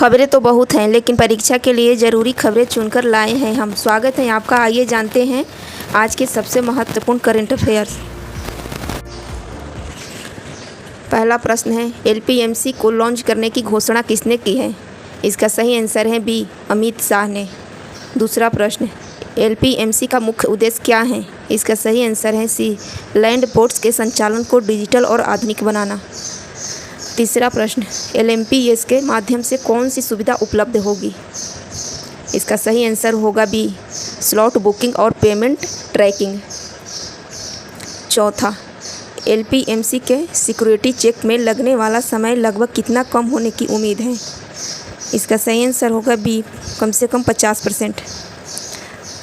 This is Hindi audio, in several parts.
खबरें तो बहुत हैं, लेकिन परीक्षा के लिए ज़रूरी खबरें चुनकर लाए हैं हम। स्वागत है आपका। आइए जानते हैं आज के सबसे महत्वपूर्ण करंट अफेयर्स। पहला प्रश्न है, एलपीएमसी को लॉन्च करने की घोषणा किसने की है? इसका सही आंसर है बी, अमित शाह ने। दूसरा प्रश्न, एलपीएमसी का मुख्य उद्देश्य क्या है? इसका सही आंसर है सी, लैंड पोर्ट्स के संचालन को डिजिटल और आधुनिक बनाना। तीसरा प्रश्न, एलएमपीएस के माध्यम से कौन सी सुविधा उपलब्ध होगी? इसका सही आंसर होगा बी, स्लॉट बुकिंग और पेमेंट ट्रैकिंग। चौथा, एलपीएमसी के सिक्योरिटी चेक में लगने वाला समय लगभग कितना कम होने की उम्मीद है? इसका सही आंसर होगा बी, कम से कम 50%।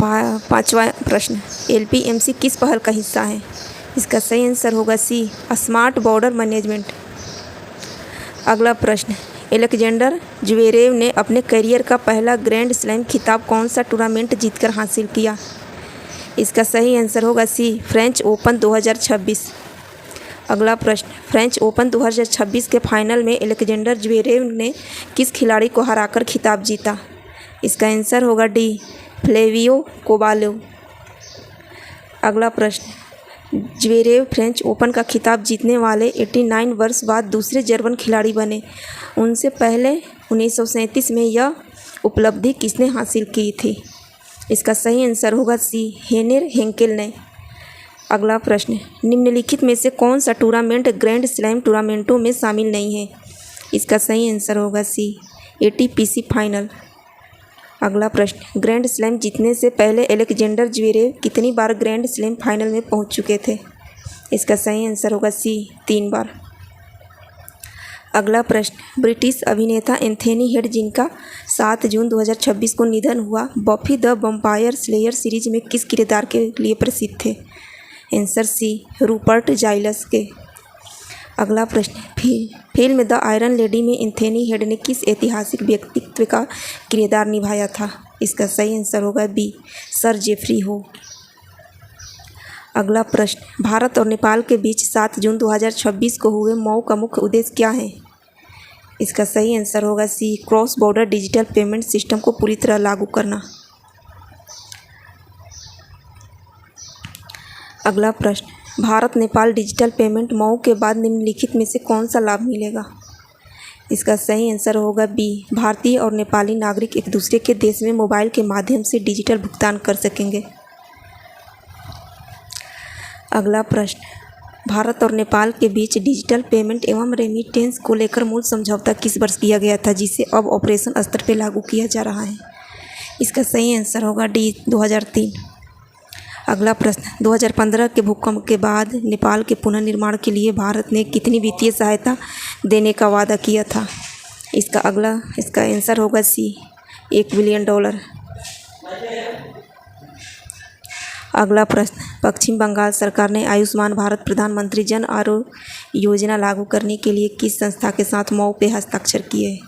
पाँचवा प्रश्न, एलपीएमसी किस पहल का हिस्सा है? इसका सही आंसर होगा सी, स्मार्ट बॉर्डर मैनेजमेंट। अगला प्रश्न, अलेक्जेंडर ज्वेरेव ने अपने करियर का पहला ग्रैंड स्लैम खिताब कौन सा टूर्नामेंट जीतकर हासिल किया? इसका सही आंसर होगा सी, फ्रेंच ओपन 2026। अगला प्रश्न, फ्रेंच ओपन 2026 के फाइनल में अलेक्जेंडर ज्वेरेव ने किस खिलाड़ी को हराकर खिताब जीता? इसका आंसर होगा डी, फ्लेवियो कोवालेव। अगला प्रश्न, ज्वेरेव फ्रेंच ओपन का खिताब जीतने वाले 89 वर्ष बाद दूसरे जर्मन खिलाड़ी बने। उनसे पहले 1937 में यह उपलब्धि किसने हासिल की थी? इसका सही आंसर होगा सी, हेनर हेंकेल ने। अगला प्रश्न, निम्नलिखित में से कौन सा टूर्नामेंट ग्रैंड स्लैम टूर्नामेंटों में शामिल नहीं है? इसका सही आंसर होगा सी, एटीपीसी फाइनल। अगला प्रश्न, ग्रैंड स्लैम जीतने से पहले अलेक्जेंडर ज्वेरेव कितनी बार ग्रैंड स्लैम फाइनल में पहुंच चुके थे? इसका सही आंसर होगा सी, 3 बार। अगला प्रश्न, ब्रिटिश अभिनेता एंथोनी हेड, जिनका 7 जून 2026 को निधन हुआ, buffy the vampire slayer series में किस किरदार के लिए प्रसिद्ध थे? आंसर सी, रूपर्ट जाइलस के। अगला प्रश्न, फिल्म द आयरन लेडी में एंथोनी हेड ने किस ऐतिहासिक व्यक्तित्व का किरदार निभाया था? इसका सही आंसर होगा बी, सर जेफरी हो। अगला प्रश्न, भारत और नेपाल के बीच 7 जून 2026 को हुए मऊ का मुख्य उद्देश्य क्या है? इसका सही आंसर होगा C, cross border digital payment system को पूरी तरह लागू करना। अगला प्रश्न, Bharat Nepal digital payment MoU के बाद निम्नलिखित में से कौन सा लाभ मिलेगा? इसका सही आंसर होगा बी, भारतीय और नेपाली नागरिक एक दूसरे के देश में मोबाइल के माध्यम से डिजिटल भुगतान कर सकेंगे। अगला प्रश्न, भारत और नेपाल के बीच डिजिटल पेमेंट एवं रेमिटेंस को लेकर मूल समझौता किस वर्ष किया गया था, जिसे अब ऑपरेशन स्तर पर लागू किया जा रहा है? इसका सही आंसर होगा डी, 2003। अगला प्रश्न, 2015 के भूकंप के बाद नेपाल के पुनर्निर्माण के लिए भारत ने कितनी वित्तीय सहायता देने का वादा किया था? इसका आंसर होगा सी, $1 बिलियन। अगला प्रश्न, पश्चिम बंगाल सरकार ने आयुष्मान भारत प्रधानमंत्री जन आरोग्य योजना लागू करने के लिए किस संस्था के साथ मऊ पे हस्ताक्षर किए?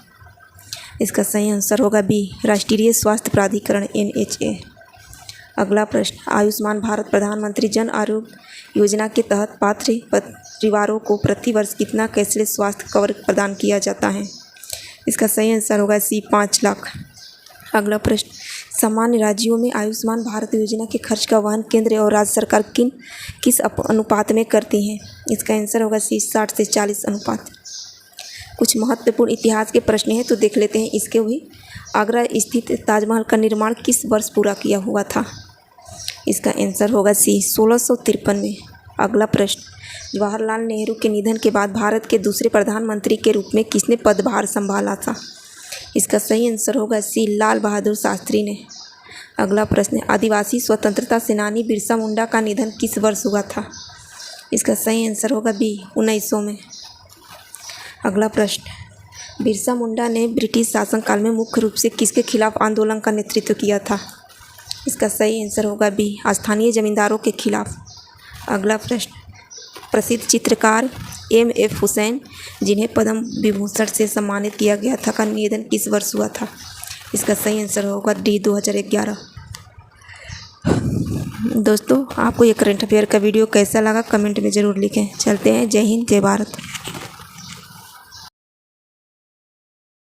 इसका सही आंसर होगा बी, राष्ट्रीय स्वास्थ्य प्राधिकरण NHA। अगला प्रश्न, आयुष्मान भारत प्रधानमंत्री जन आरोग्य योजना के तहत पात्र परिवारों को प्रतिवर्ष कितना कैशलेस स्वास्थ्य कवर प्रदान किया जाता है? इसका सही आंसर होगा सी, 5 लाख। अगला प्रश्न, सामान्य राज्यों में आयुष्मान भारत योजना के खर्च का वहन केंद्र और राज्य सरकार किस अनुपात में करती हैं? इसका आंसर होगा सी, 60 से 40 अनुपात। कुछ महत्वपूर्ण इतिहास के प्रश्न हैं तो देख लेते हैं इसके भी। आगरा स्थित ताजमहल का निर्माण किस वर्ष पूरा किया हुआ था? इसका आंसर होगा सी, 1653 में। अगला प्रश्न, जवाहरलाल नेहरू के निधन के बाद भारत के दूसरे प्रधानमंत्री के रूप में किसने पदभार संभाला था? इसका सही आंसर होगा सी, लाल बहादुर शास्त्री ने। अगला प्रश्न, आदिवासी स्वतंत्रता सेनानी बिरसा मुंडा का निधन किस वर्ष हुआ था? इसका सही आंसर होगा बी, 1900 में। अगला प्रश्न, बिरसा मुंडा ने ब्रिटिश शासनकाल में मुख्य रूप से किसके खिलाफ आंदोलन का नेतृत्व किया था? इसका सही आंसर होगा बी, स्थानीय जमींदारों के खिलाफ। अगला प्रश्न, प्रसिद्ध चित्रकार MF हुसैन, जिन्हें पद्म विभूषण से सम्मानित किया गया था, का निधन किस वर्ष हुआ था? इसका सही आंसर होगा डी, 2011। दोस्तों, आपको ये करंट अफेयर का वीडियो कैसा लगा कमेंट में ज़रूर लिखें। चलते हैं, जय हिंद, जय भारत।